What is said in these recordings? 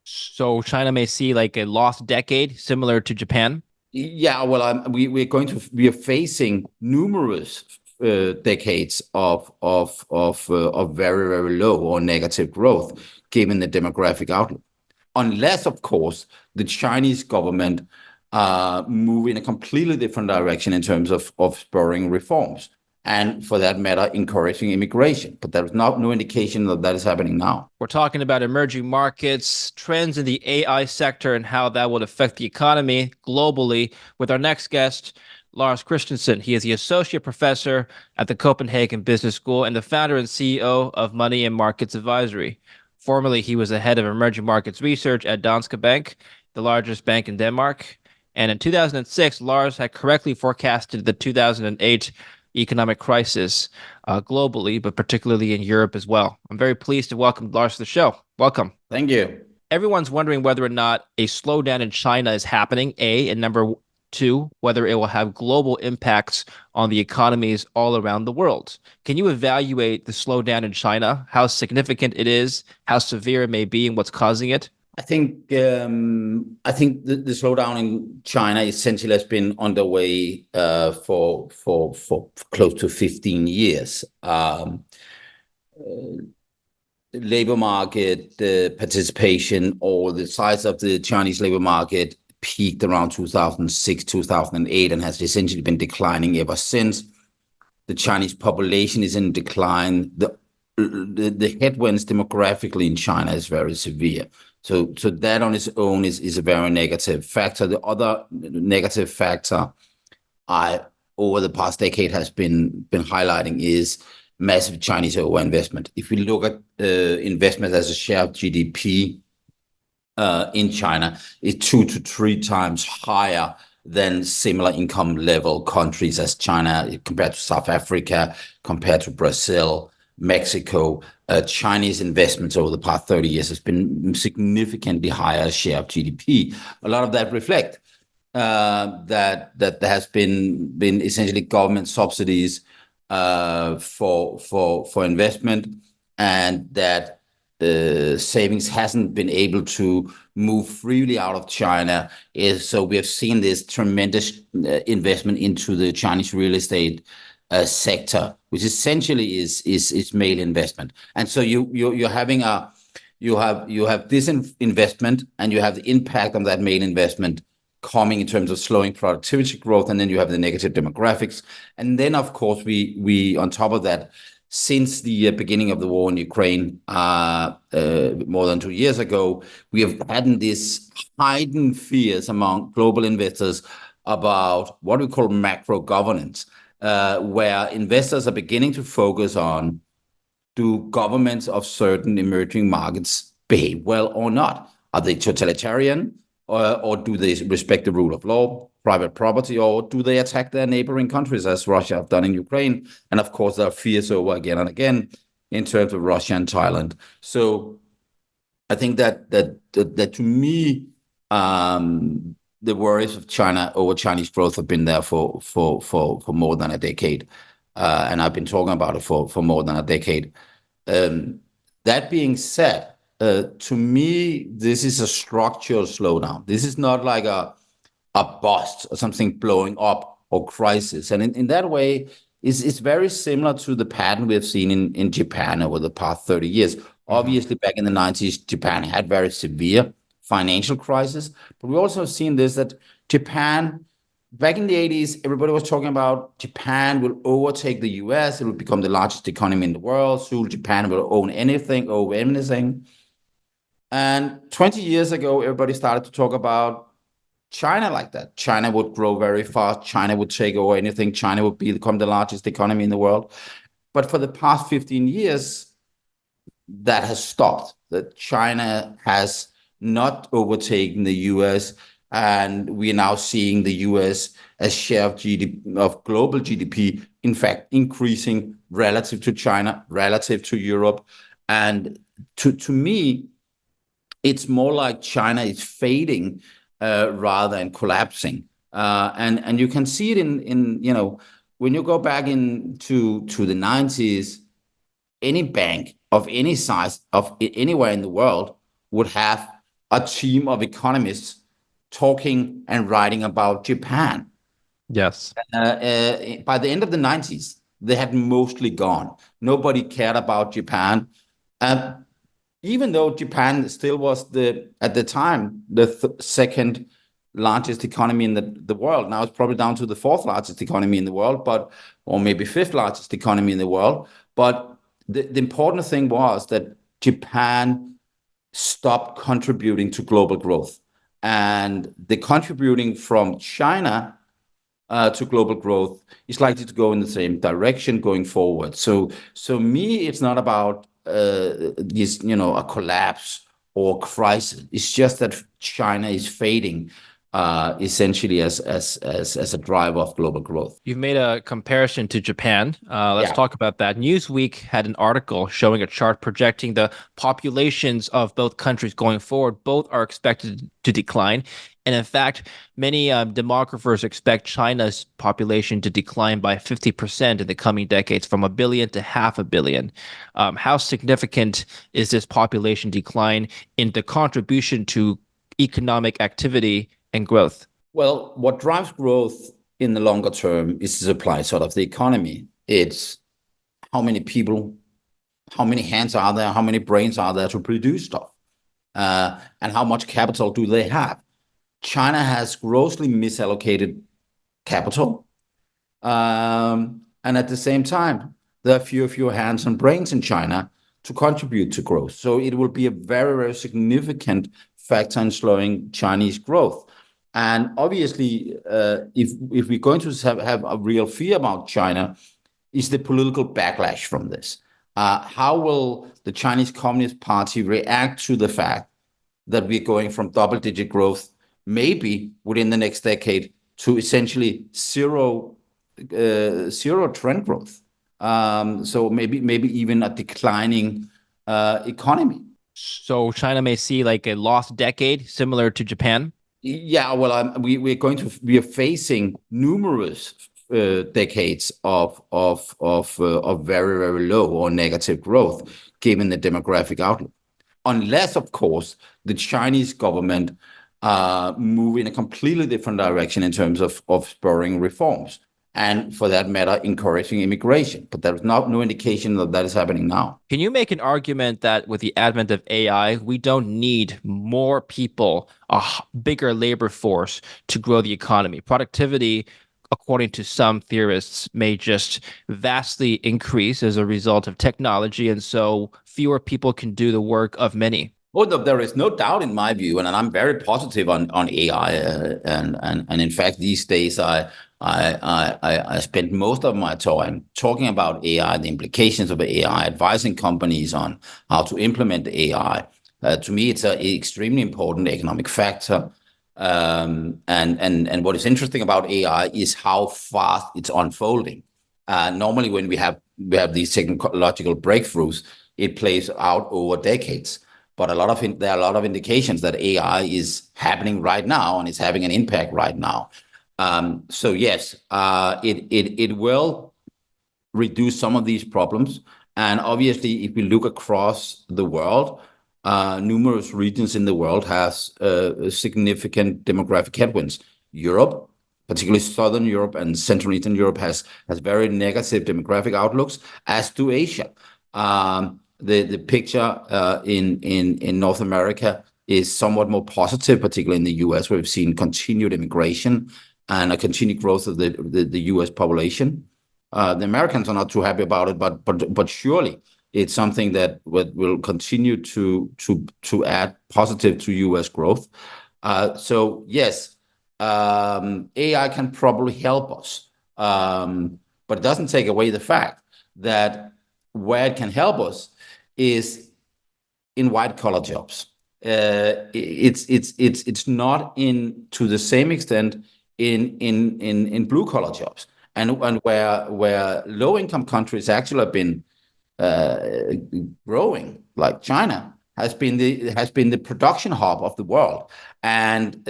So China may see like a lost decade similar to Japan. Yeah, well, we are facing numerous decades of very very low or negative growth, given the demographic outlook. Unless, of course, the Chinese government move in a completely different direction in terms of spurring reforms, and for that matter, encouraging immigration. But there is no indication that that is happening now. We're talking about emerging markets, trends in the AI sector, and how that would affect the economy globally with our next guest, Lars Christensen. He is the associate professor at the Copenhagen Business School and the founder and CEO of Money and Markets Advisory. Formerly, he was the head of emerging markets research at Danske Bank, the largest bank in Denmark. And in 2006, Lars had correctly forecasted the 2008 economic crisis globally, but particularly in Europe as well. I'm very pleased to welcome Lars to the show. Welcome. Thank you. Everyone's wondering whether or not a slowdown in China is happening, A, and number two, whether it will have global impacts on the economies all around the world. Can you evaluate the slowdown in China, how significant it is, how severe it may be, and what's causing it? I think the slowdown in China essentially has been underway for close to 15 years. Labor market participation, or the size of the Chinese labor market, peaked around 2006, 2008, and has essentially been declining ever since. The Chinese population is in decline. The headwinds demographically in China is very severe. So that on its own is a very negative factor. The other negative factor I over the past decade has been highlighting is massive Chinese overinvestment. If we look at investment as a share of GDP in China, it's 2 to 3 times higher than similar income level countries as China, compared to South Africa, compared to Brazil, Mexico. Chinese investments over the past 30 years has been significantly higher share of GDP. A lot of that reflect that there has been essentially government subsidies for investment, and that savings hasn't been able to move freely out of China. So we have seen this tremendous investment into the Chinese real estate sector, which essentially is male investment. And so you're having you have this investment, and you have the impact of that male investment coming in terms of slowing productivity growth, and then you have the negative demographics, and then of course we on top of that, since the beginning of the war in Ukraine, more than 2 years ago, we have had this heightened fears among global investors about what we call macro governance, where investors are beginning to focus on, do governments of certain emerging markets behave well or not? Are they totalitarian, or do they respect the rule of law, private property, or do they attack their neighboring countries as Russia have done in Ukraine? And of course, there are fears over again and again in terms of Russia and Thailand. So I think that to me, the worries of China over Chinese growth have been there for more than a decade, and I've been talking about it for more than a decade. That being said, to me, this is a structural slowdown. This is not like a bust or something blowing up or crisis. And in that way, it's very similar to the pattern we have seen in Japan over the past 30 years. Mhm. Obviously, back in the 90s, Japan had very severe financial crisis, but we also have seen this, that Japan, back in the 80s, everybody was talking about Japan will overtake the US. It will become the largest economy in the world. Soon Japan will own anything, over anything. And 20 years ago, everybody started to talk about China like that. China would grow very fast. China would take over anything. China would become the largest economy in the world. But for the past 15 years, that has stopped. That China has not overtaken the US, and we are now seeing the US as share of GDP, of global GDP, in fact, increasing relative to China, relative to Europe. And to me, it's more like China is fading rather than collapsing. And you can see it in when you go back to the 90s, any bank of any size of anywhere in the world would have a team of economists talking and writing about Japan. Yes. By the end of the 90s, they had mostly gone. Nobody cared about Japan. Uh, Even though Japan still was at the time, the second largest economy in the world. Now it's probably down to the fourth largest economy in the world, or maybe fifth largest economy in the world. But the important thing was that Japan stopped contributing to global growth. And the contributing from China to global growth is likely to go in the same direction going forward. So me, it's not about this, a collapse or crisis. It's just that China is fading, essentially as a driver of global growth. You've made a comparison to Japan. Let's Yeah. talk about that. Newsweek had an article showing a chart projecting the populations of both countries going forward. Both are expected to decline. And in fact, many demographers expect China's population to decline by 50% in the coming decades, from a billion to half a billion. How significant is this population decline in the contribution to economic activity and growth? Well, what drives growth in the longer term is the supply side of the economy. It's how many people, how many hands are there, how many brains are there to produce stuff, and how much capital do they have. China has grossly misallocated capital, and at the same time, there are fewer hands and brains in China to contribute to growth. So it will be a very, very significant factor in slowing Chinese growth. And obviously, if we're going to have a real fear about China, is the political backlash from this. How will the Chinese Communist Party react to the fact that we're going from double-digit growth, maybe within the next decade, to essentially zero trend growth? So maybe even a declining economy. So China may see like a lost decade, similar to Japan. Yeah, well, we are facing numerous decades of very, very low or negative growth, given the demographic outlook. Unless, of course, the Chinese government move in a completely different direction in terms of spurring reforms, and for that matter, encouraging immigration. But there's no indication that that is happening now. Can you make an argument that with the advent of AI, we don't need more people, a bigger labor force to grow the economy? Productivity, according to some theorists, may just vastly increase as a result of technology, and so fewer people can do the work of many. Well, there is no doubt in my view, and I'm very positive on AI. And in fact, these days I spend most of my time talking about AI, the implications of AI, advising companies on how to implement AI. To me, it's an extremely important economic factor. And what is interesting about AI is how fast it's unfolding. Normally, when we have these technological breakthroughs, it plays out over decades. But there are a lot of indications that AI is happening right now and it's having an impact right now. So yes, it will reduce some of these problems. And obviously, if we look across the world, numerous regions in the world has significant demographic headwinds. Europe, particularly Southern Europe and Central Eastern Europe, has very negative demographic outlooks, as do Asia. The picture in North America is somewhat more positive, particularly in the US, where we've seen continued immigration and a continued growth of the US population. The Americans are not too happy about it, but surely it's something that will continue to add positive to US growth. So yes, AI can probably help us, but it doesn't take away the fact that where it can help us is in white collar jobs. It's not in to the same extent in blue collar jobs, and where low income countries actually have been growing, like China has been the production hub of the world, and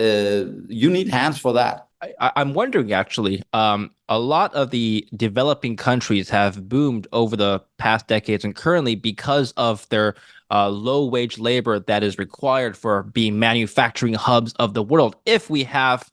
you need hands for that. I'm wondering actually, a lot of the developing countries have boomed over the past decades, and currently, because of their low-wage labor that is required for being manufacturing hubs of the world. If we have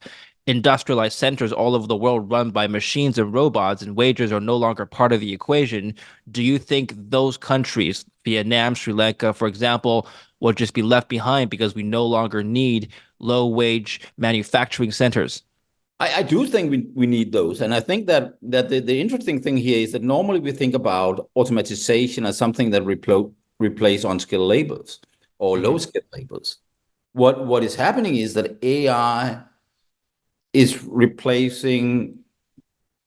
industrialized centers all over the world run by machines and robots and wages are no longer part of the equation, do you think those countries, Vietnam, Sri Lanka, for example, will just be left behind because we no longer need low-wage manufacturing centers? I do think we need those. And I think that the interesting thing here is that normally we think about automatization as something that replace unskilled labors or Mm-hmm. low-skilled labors. What is happening is that AI is replacing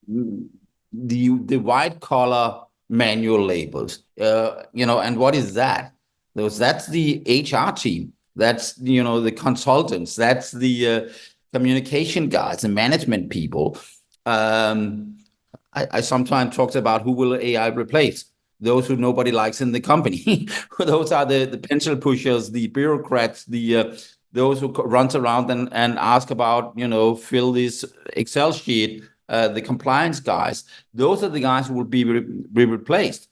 the white collar manual labors. And what is that? That's the HR team. That's the consultants. That's the communication guys, the management people. I sometimes talked about who will AI replace. Those who nobody likes in the company. Those are the pencil pushers, the bureaucrats, the those who runs around and ask about, fill this Excel sheet, the compliance guys. Those are the guys who will be replaced.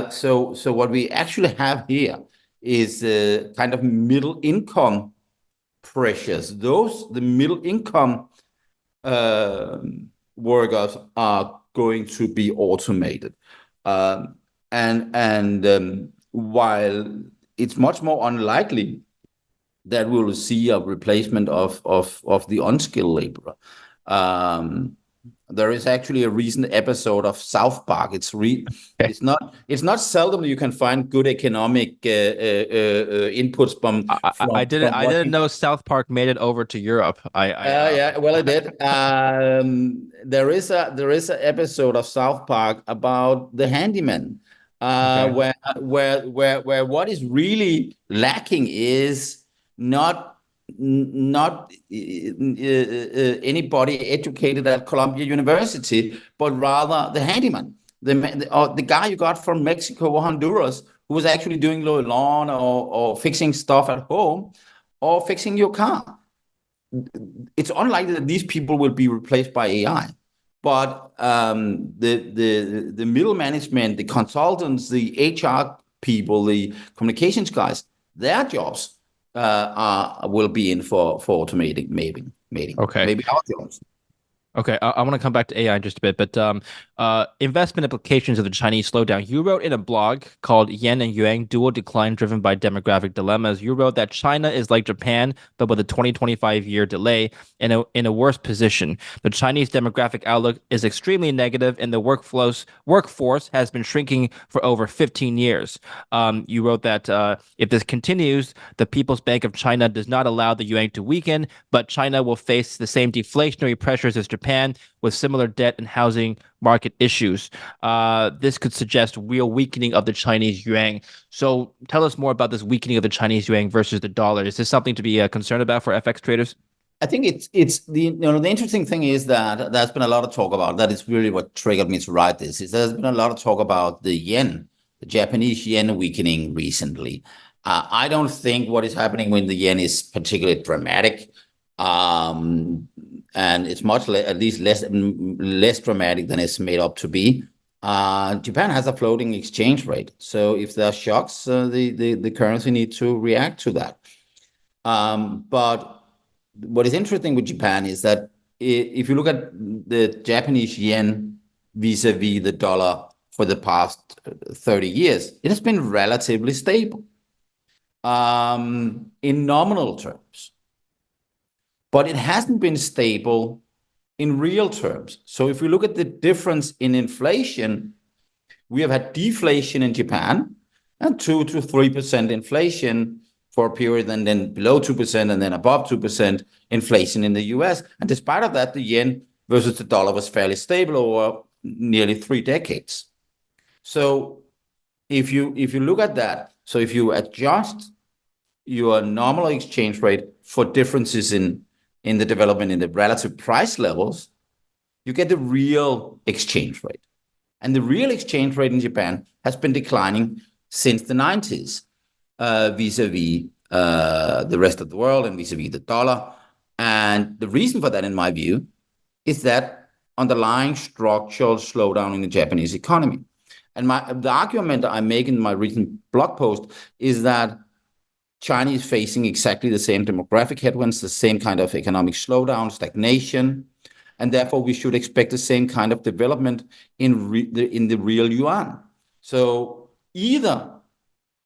So what we actually have here is kind of middle income pressures. The middle income uh, workers are going to be automated. And while it's much more unlikely that we will see a replacement of the unskilled laborer. There is actually a recent episode of South Park. Okay. It's not seldom you can find good economic inputs from I didn't watching. know South Park made it over to Europe. Yeah, well, it did. There is an episode of South Park about the handyman, Okay. where what is really lacking is not anybody educated at Columbia University, but rather the handyman, the guy you got from Mexico or Honduras who was actually doing lawn or fixing stuff at home or fixing your car. It's unlikely that these people will be replaced by AI. But the middle management, the consultants, the HR people, the communications guys, their jobs will be in for automating, Okay. maybe our jobs. Okay, I want to come back to AI in just a bit, but investment implications of the Chinese slowdown. You wrote in a blog called Yen and Yuan, Dual Decline Driven by Demographic Dilemmas. You wrote that China is like Japan, but with a 20-25 year delay in a worse position. The Chinese demographic outlook is extremely negative, and the workforce has been shrinking for over 15 years. You wrote that if this continues, the People's Bank of China does not allow the yuan to weaken, but China will face the same deflationary pressures as Japan with similar debt and housing market issues. This could suggest real weakening of the Chinese yuan. So tell us more about this weakening of the Chinese yuan versus the dollar. Is this something to be concerned about for FX traders? I think it's the interesting thing is that there's been a lot of talk about that. Is really what triggered me to write this. Is there's been a lot of talk about the yen, the Japanese yen weakening recently. I don't think what is happening with the yen is particularly dramatic, and it's at least less dramatic than it's made up to be. Japan has a floating exchange rate, so if there are shocks, the currency needs to react to that. But what is interesting with Japan is that if you look at the Japanese yen vis-a-vis the dollar for the past 30 years, it has been relatively stable in nominal terms, but it hasn't been stable in real terms. So if we look at the difference in inflation, we have had deflation in Japan and 2 to 3% inflation for a period, and then below 2% and then above 2% inflation in the US. And despite of that, the yen versus the dollar was fairly stable over nearly 3 decades. So if you look at that, so if you adjust your nominal exchange rate for differences in the development in the relative price levels, you get the real exchange rate. And the real exchange rate in Japan has been declining since the 90s. Vis-a-vis the rest of the world and vis-a-vis the dollar. And the reason for that, in my view, is that underlying structural slowdown in the Japanese economy. And the argument I make in my recent blog post is that China is facing exactly the same demographic headwinds, the same kind of economic slowdown, stagnation, and therefore we should expect the same kind of development in the real yuan. So either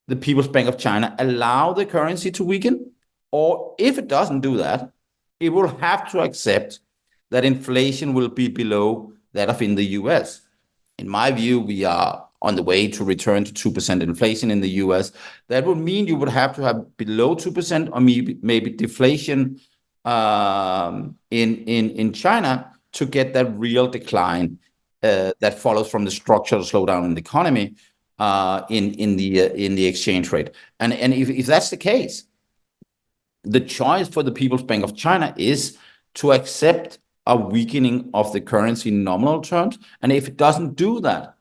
the People's Bank of China allow the currency to weaken, or if it doesn't do that, it will have to accept that inflation will be below that of in the US. In my view, we are on the way to return to 2% inflation in the US. That would mean you would have to have below 2% or maybe deflation in China to get that real decline that follows from the structural slowdown in the economy in the exchange rate. And if that's the case, the choice for the People's Bank of China is to accept a weakening of the currency in nominal terms. And if it doesn't do that,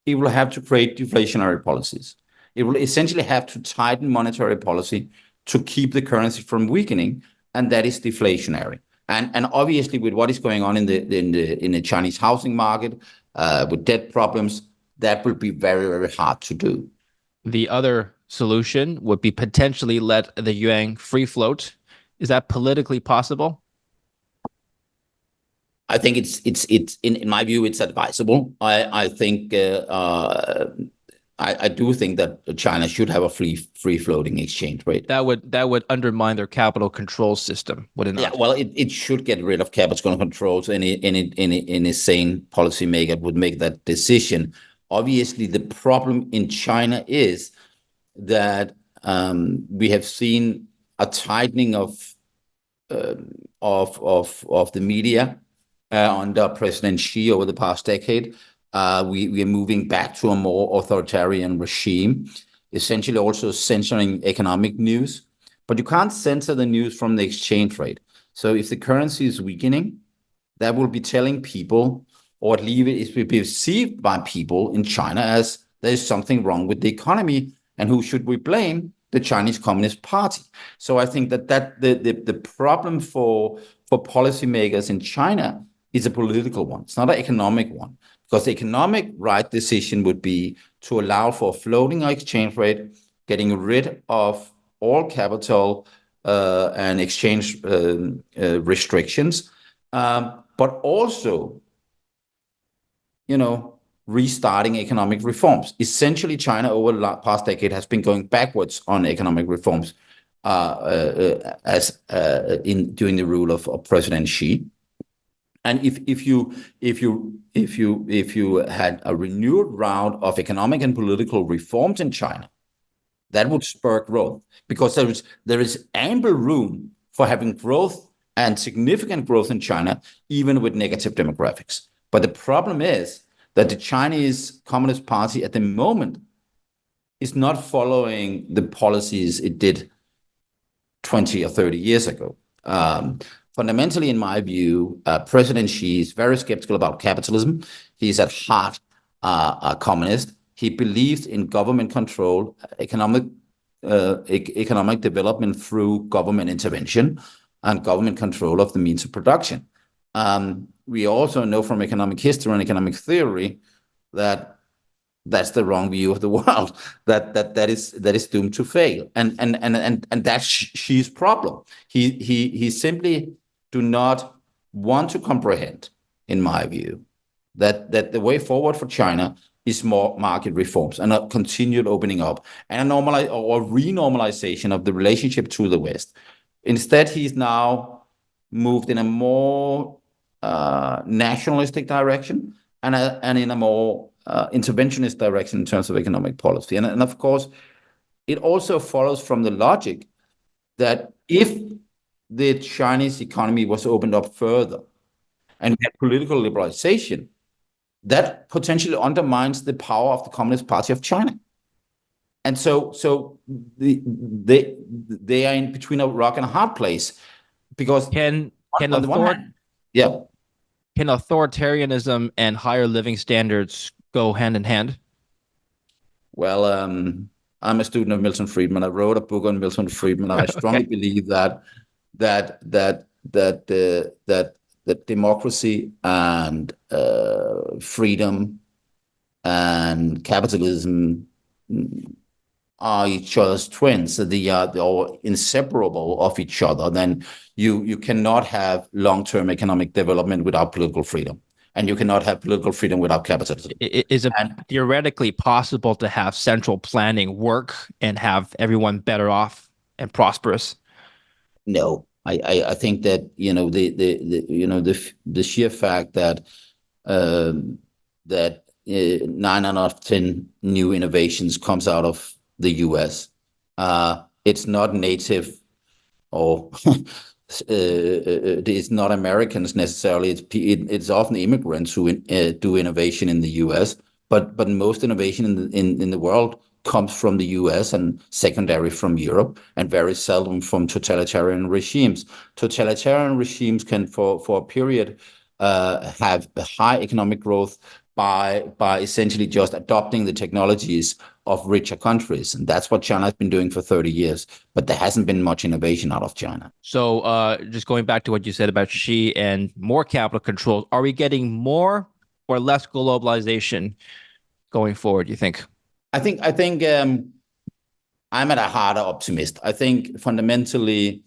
it will have to create deflationary policies. It will essentially have to tighten monetary policy to keep the currency from weakening, and that is deflationary. And obviously, with what is going on in the Chinese housing market, with debt problems, that will be very, very hard to do. The other solution would be potentially let the yuan free float. Is that politically possible? I think it's in my view, it's advisable. I think I do think that China should have a free floating exchange rate. That would undermine their capital control system, would it not? Yeah, well, it should get rid of capital controls. Any sane policymaker would make that decision. Obviously, the problem in China is that we have seen a tightening of the media under President Xi over the past decade. We are moving back to a more authoritarian regime, essentially also censoring economic news. But you can't censor the news from the exchange rate. So if the currency is weakening, that will be telling people, or at least it will be perceived by people in China as there is something wrong with the economy. And who should we blame? The Chinese Communist Party. So I think that the problem for policymakers in China is a political one. It's not an economic one, because the economic right decision would be to allow for a floating exchange rate, getting rid of all capital and exchange restrictions, but also, restarting economic reforms. Essentially, China over the past decade has been going backwards on economic reforms during the rule of President Xi. And if you had a renewed round of economic and political reforms in China, that would spur growth, because there is ample room for having growth and significant growth in China, even with negative demographics. But the problem is that the Chinese Communist Party at the moment is not following the policies it did 20 or 30 years ago. Fundamentally, in my view, President Xi is very skeptical about capitalism. He's at heart a communist. He believes in government control, economic development through government intervention and government control of the means of production. We also know from economic history and economic theory that that's the wrong view of the world. That is doomed to fail, and that's Xi's problem. He simply do not want to comprehend, in my view, that the way forward for China is more market reforms and a continued opening up and a renormalization of the relationship to the West. Instead, he's now moved in a more nationalistic direction and in a more interventionist direction in terms of economic policy. And of course, it also follows from the logic that if the Chinese economy was opened up further and we had political liberalization, that potentially undermines the power of the Communist Party of China. And so they are in between a rock and a hard place, because Can authoritarianism and higher living standards go hand in hand? Well, I'm a student of Milton Friedman. I wrote a book on Milton Friedman. I strongly believe that democracy and freedom and capitalism are each other's twins, so they're all inseparable of each other, then you cannot have long-term economic development without political freedom, and you cannot have political freedom without capitalism. Is it And theoretically possible to have central planning work and have everyone better off and prosperous? no, I think that the sheer fact that um, that 9 out of 10 new innovations comes out of the US. It's not native or it's not Americans necessarily. It's often immigrants who do innovation in the U.S. But most innovation in the world comes from the U.S. and secondary from Europe, and very seldom from totalitarian regimes. Totalitarian regimes can, for a period, have a high economic growth by essentially just adopting the technologies of richer countries, and that's what China has been doing for 30 years. But there hasn't been much innovation out of China. So, just going back to what you said about Xi and more capital controls, are we getting more or less globalization going forward, you think? I think I'm at a harder optimist. I think fundamentally,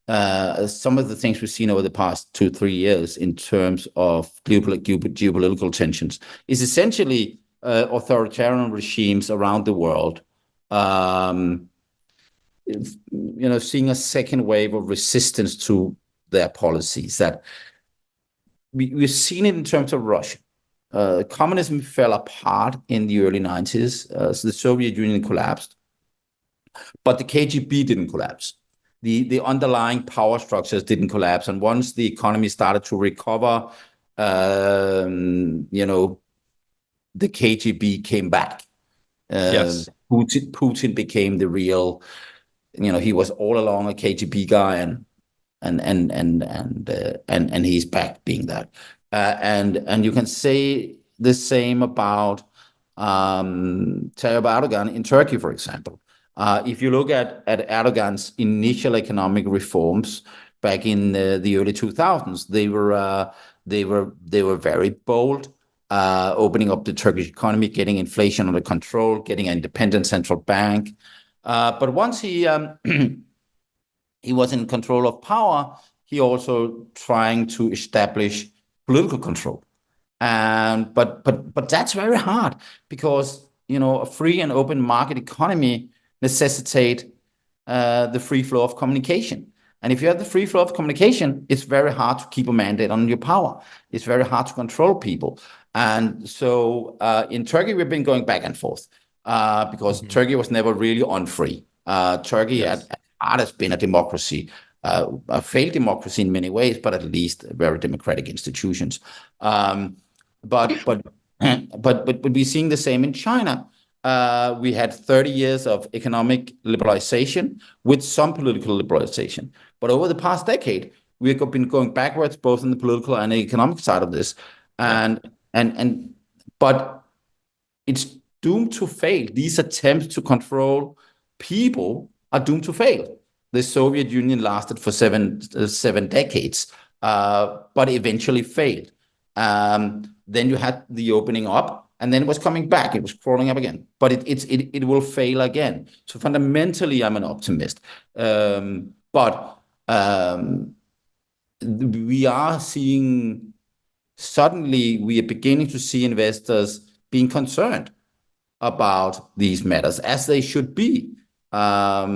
some of the things we've seen over the past 2, 3 years in terms of geopolitical tensions is essentially authoritarian regimes around the world, um, seeing a second wave of resistance to their policies. That we've seen it in terms of Russia. Communism fell apart in the early 90s. So the Soviet Union collapsed, but the KGB didn't collapse. The underlying power structures didn't collapse. And once the economy started to recover, the KGB came back. Yes. Putin became the real, he was all along a KGB guy, and he's back being that. And you can say the same about Tayyip Erdogan in Turkey, for example. If you look at Erdogan's initial economic reforms back in the early 2000s, they were very bold, opening up the Turkish economy, getting inflation under control, getting an independent central bank. But once he was in control of power, he also trying to establish political control. But that's very hard because a free and open market economy necessitate the free flow of communication. And if you have the free flow of communication, it's very hard to keep a mandate on your power. It's very hard to control people. And so in Turkey, we've been going back and forth because Turkey was never really unfree. Turkey Yes. at heart has been a democracy, a failed democracy in many ways, but at least very democratic institutions. But we're seeing the same in China. We had 30 years of economic liberalization with some political liberalization. But over the past decade, we've been going backwards, both in the political and the economic side of this. Yeah. But it's doomed to fail. These attempts to control people are doomed to fail. The Soviet Union lasted for seven decades, but eventually failed. Then you had the opening up, and then it was coming back. It was crawling up again, but it will fail again. So fundamentally, I'm an optimist. But we are seeing, suddenly we are beginning to see investors being concerned about these matters, as they should be. But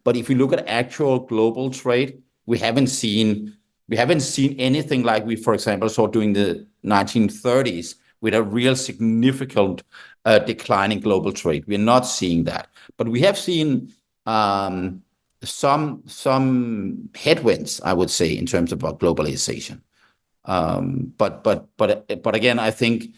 if we look at actual global trade, we haven't seen anything like we, for example, saw during the 1930s, with a real significant decline in global trade. We're not seeing that, but we have seen some headwinds, I would say, in terms of globalization. But again, I think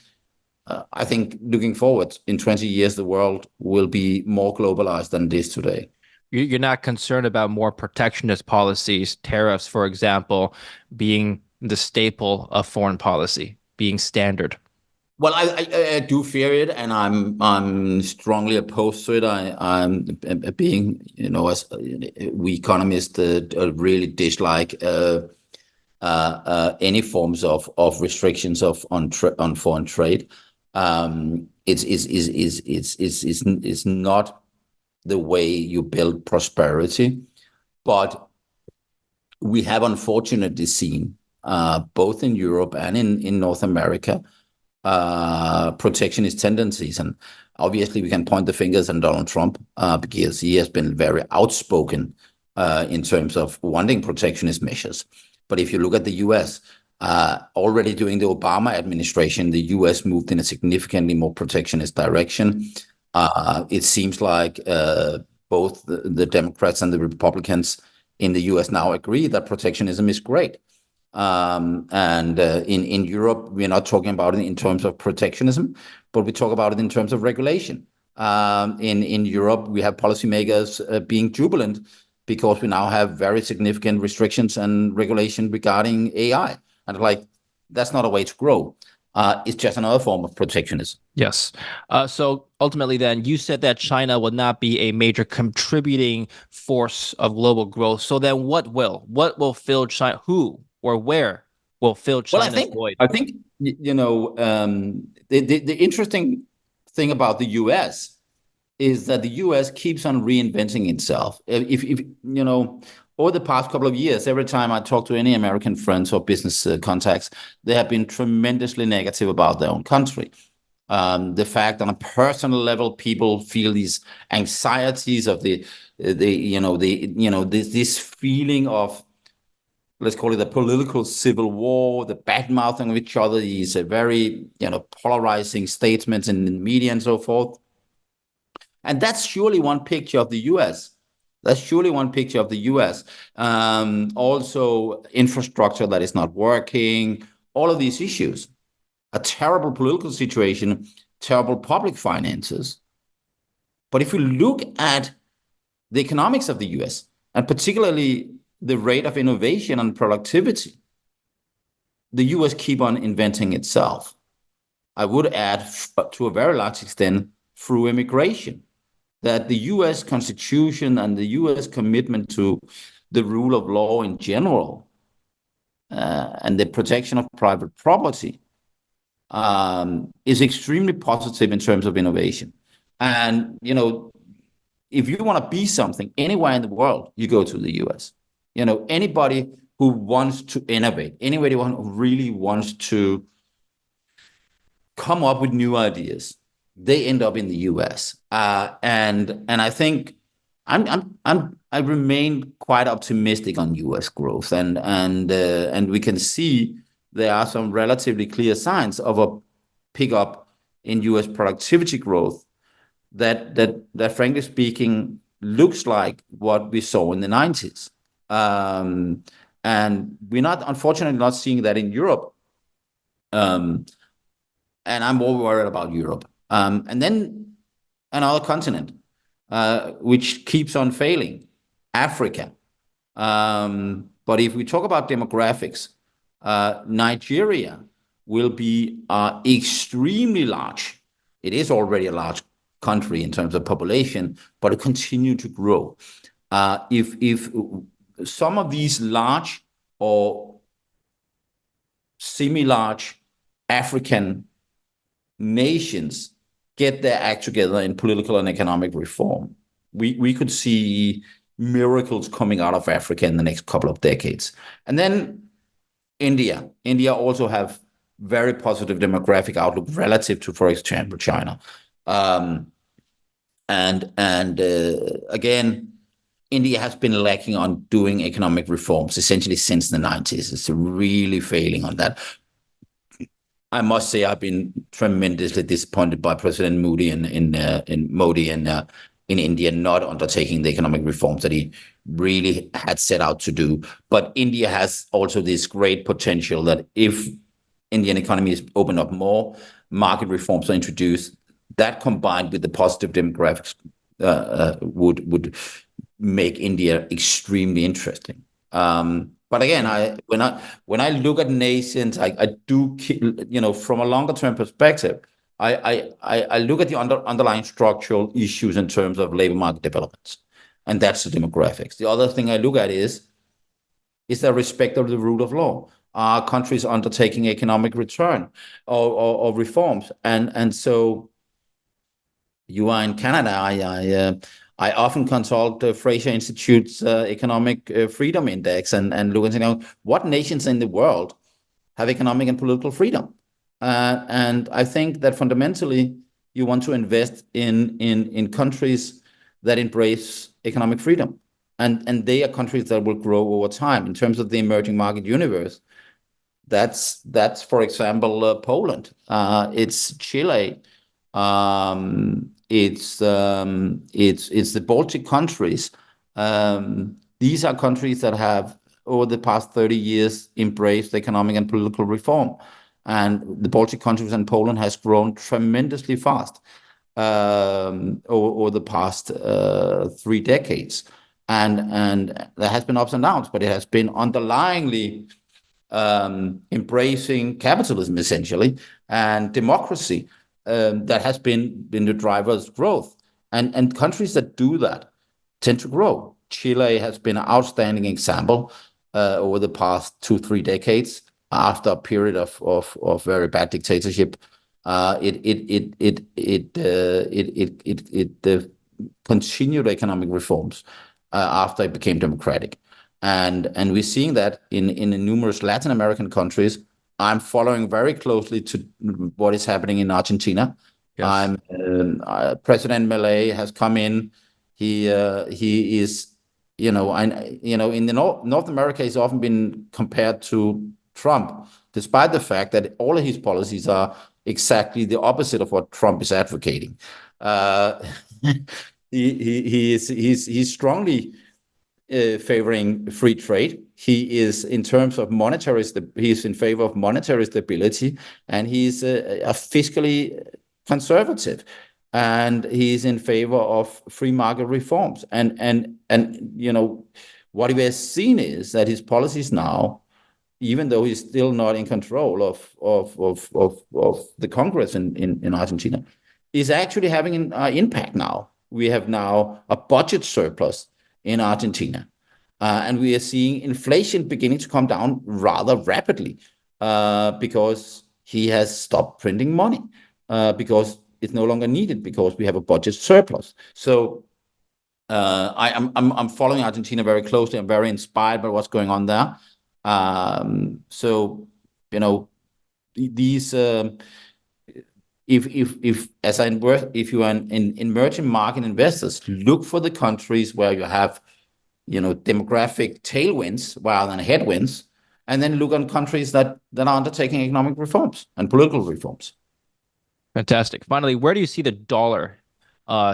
looking forward in 20 years, the world will be more globalized than it is today. You're not concerned about more protectionist policies, tariffs, for example, being the staple of foreign policy, being standard. Well, I do fear it, and I'm strongly opposed to it. I'm being, as we economists really dislike any forms of restrictions on foreign trade. It's not the way you build prosperity, but we have unfortunately seen both in Europe and in North America protectionist tendencies. And obviously we can point the fingers at Donald Trump because he has been very outspoken in terms of wanting protectionist measures. But if you look at the US, already during the Obama administration, the US moved in a significantly more protectionist direction. It seems like both the Democrats and the Republicans in the US now agree that protectionism is great. And in Europe, we're not talking about it in terms of protectionism, but we talk about it in terms of regulation. In Europe, we have policymakers being jubilant because we now have very significant restrictions and regulation regarding AI. And like, that's not a way to grow. It's just another form of protectionism. Yes. So ultimately, then, you said that China will not be a major contributing force of global growth. So then what will? What will fill China? Who or where will fill Well, China's void? I think the interesting thing about the U.S. is that the U.S. keeps on reinventing itself. If over the past couple of years, every time I talk to any American friends or business contacts, they have been tremendously negative about their own country. The fact on a personal level, people feel these anxieties of this feeling of, let's call it a political civil war, the bad mouthing of each other, these very polarizing statements in the media and so forth. And that's surely one picture of the U.S. Also, infrastructure that is not working, all of these issues, a terrible political situation, terrible public finances. But if we look at the economics of the U.S., and particularly the rate of innovation and productivity, the U.S. keep on inventing itself. I would add, to a very large extent, through immigration, that the U.S. Constitution and the U.S. commitment to the rule of law in general and the protection of private property is extremely positive in terms of innovation. And, if you want to be something anywhere in the world, you go to the U.S. Anybody who wants to innovate, anybody who really wants to come up with new ideas, they end up in the U.S. And I think I remain quite optimistic on U.S. growth, and we can see there are some relatively clear signs of a pickup in U.S. productivity growth that frankly speaking looks like what we saw in the 90s. And we're unfortunately not seeing that in Europe. And I'm more worried about Europe. And then another continent, which keeps on failing, Africa. But if we talk about demographics, Nigeria will be extremely large. It is already a large country in terms of population, but it continue to grow. If some of these large or semi-large African nations get their act together in political and economic reform, we could see miracles coming out of Africa in the next couple of decades. And then India also have very positive demographic outlook relative to, for example, China. Again, India has been lacking on doing economic reforms essentially since the 90s. It's really failing on that. I must say I've been tremendously disappointed by President Modi in India not undertaking the economic reforms that he really had set out to do. But India has also this great potential that if Indian economy is opened up more, market reforms are introduced, that combined with the positive demographics would make India extremely interesting. But again, when I look at nations, I do, from a longer term perspective, I look at the underlying structural issues in terms of labor market developments, and that's the demographics. The other thing I look at is Is there respect of the rule of law? Are countries undertaking economic return or reforms? And so you are in Canada. I often consult the Fraser Institute's Economic Freedom Index and look and say, what nations in the world have economic and political freedom? And I think that fundamentally you want to invest in countries that embrace economic freedom. And they are countries that will grow over time. In terms of the emerging market universe, that's for example, Poland. It's Chile. It's the Baltic countries. These are countries that have, over the past 30 years, embraced economic and political reform. And the Baltic countries and Poland has grown tremendously fast over the past 3 decades. And there has been ups and downs, but it has been underlyingly embracing capitalism, essentially, and democracy that has been the driver's growth. And countries that do that tend to grow. Chile has been an outstanding example over the past 2-3 decades. After a period of very bad dictatorship, it continued economic reforms after it became democratic, and we're seeing that in numerous Latin American countries. I'm following very closely to what is happening in Argentina. Yes. President Milei has come in. He is, in the North America, he's often been compared to Trump, despite the fact that all of his policies are exactly the opposite of what Trump is advocating. He's strongly favoring free trade. He is, in terms of he's in favor of monetary stability, and he's a fiscally conservative, and he's in favor of free market reforms. And what we have seen is that his policies now, even though he's still not in control of the Congress in Argentina, is actually having an impact now. We have now a budget surplus in Argentina, and we are seeing inflation beginning to come down rather rapidly because he has stopped printing money because it's no longer needed because we have a budget surplus. So I'm following Argentina very closely. I'm very inspired by what's going on there. So these if you are in emerging market investors, look for the countries where you have demographic tailwinds rather than headwinds, and then look on countries that are undertaking economic reforms and political reforms. Fantastic. Finally, where do you see the dollar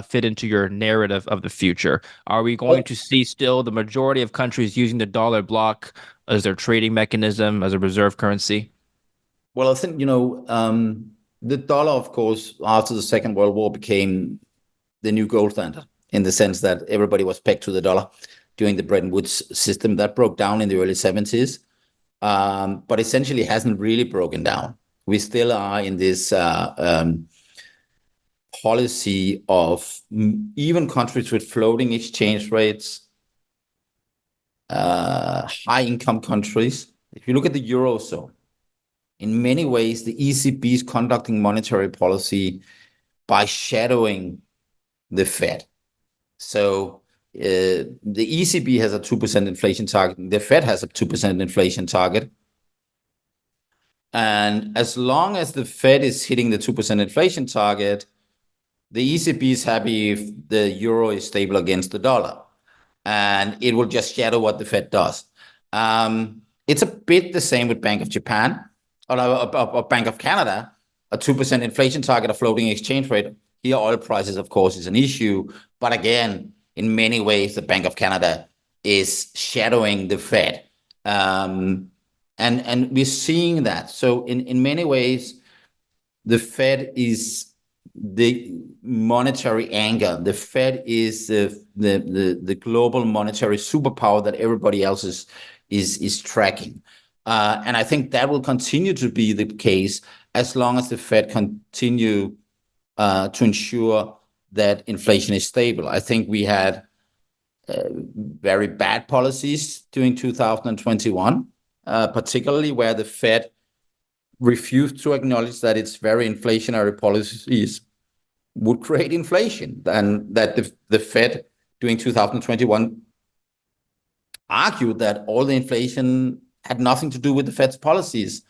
fit into your narrative of the future? Are we going to see still the majority of countries using the dollar block as their trading mechanism, as a reserve currency? Well, I think, the dollar, of course, after the Second World War became the new gold standard in the sense that everybody was pegged to the dollar during the Bretton Woods system. That broke down in the early 70s, but essentially hasn't really broken down. We still are in this policy of even countries with floating exchange rates, high income countries. If you look at the Eurozone, in many ways, the ECB is conducting monetary policy by shadowing the Fed. So the ECB has a 2% inflation target. The Fed has a 2% inflation target. And as long as the Fed is hitting the 2% inflation target, the ECB is happy if the euro is stable against the dollar. And it will just shadow what the Fed does. It's a bit the same with Bank of Japan or Bank of Canada, a 2% inflation target, a floating exchange rate. Here, oil prices, of course, is an issue. But again, in many ways, the Bank of Canada is shadowing the Fed. And we're seeing that. So in many ways, the Fed is the monetary anchor. The Fed is the global monetary superpower that everybody else is tracking. And I think that will continue to be the case as long as the Fed continue to ensure that inflation is stable. I think we had very bad policies during 2021, particularly where the Fed refused to acknowledge that its very inflationary policies would create inflation, and that the Fed during 2021 argued that all the inflation had nothing to do with the Fed's policies.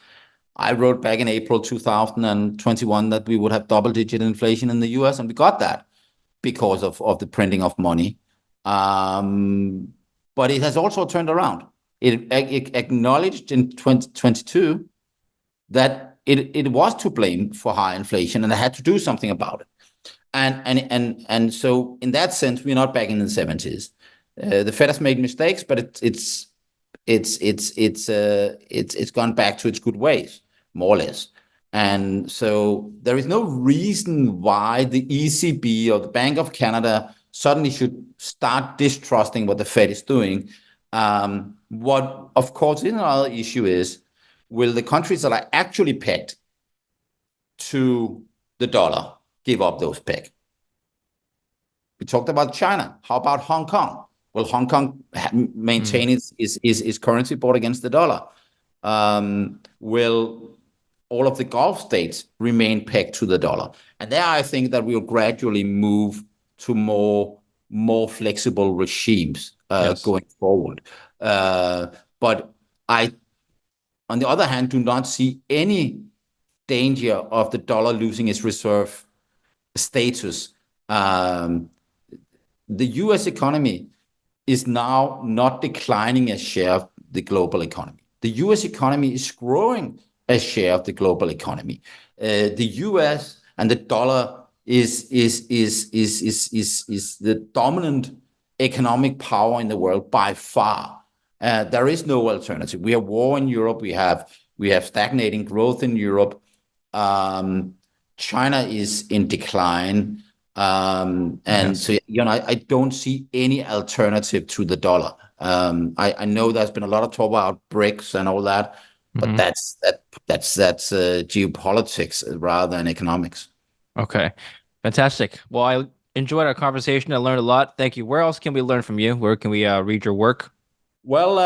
I wrote back in April 2021 that we would have double-digit inflation in the US, and we got that because of the printing of money. But it has also turned around. It acknowledged in 2022 that it was to blame for high inflation, and it had to do something about it. And so in that sense, we're not back in the 70s. The Fed has made mistakes, but it's gone back to its good ways, more or less. And so there is no reason why the ECB or the Bank of Canada suddenly should start distrusting what the Fed is doing. What, of course, is another issue is, will the countries that are actually pegged to the dollar give up those pegs? We talked about China. How about Hong Kong? Will Hong Kong maintain its currency board against the dollar? Will all of the Gulf states remain pegged to the dollar? And there I think that we'll gradually move to more flexible regimes going forward. But I, on the other hand, do not see any danger of the dollar losing its reserve status. The US economy is now not declining as share of the global economy. The US economy is growing as share of the global economy. The US and the dollar is the dominant economic power in the world by far. There is no alternative. We have war in Europe. We have stagnating growth in Europe. China is in decline. So, I don't see any alternative to the dollar. I know there's been a lot of talk about BRICS and all that, but that's geopolitics rather than economics. Okay, fantastic. Well, I enjoyed our conversation. I learned a lot. Thank you. Where else can we learn from you? Where can we read your work? Well,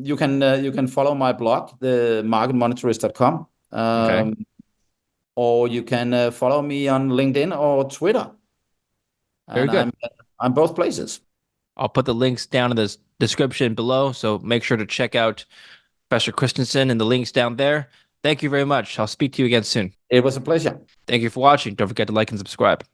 you can follow my blog, the marketmonetarist.com. Okay. Or you can follow me on LinkedIn or Twitter. Very And good. I'm both places. I'll put the links down in the description below, so make sure to check out Professor Christensen and the links down there. Thank you very much. I'll speak to you again soon. It was a pleasure. Thank you for watching. Don't forget to like and subscribe.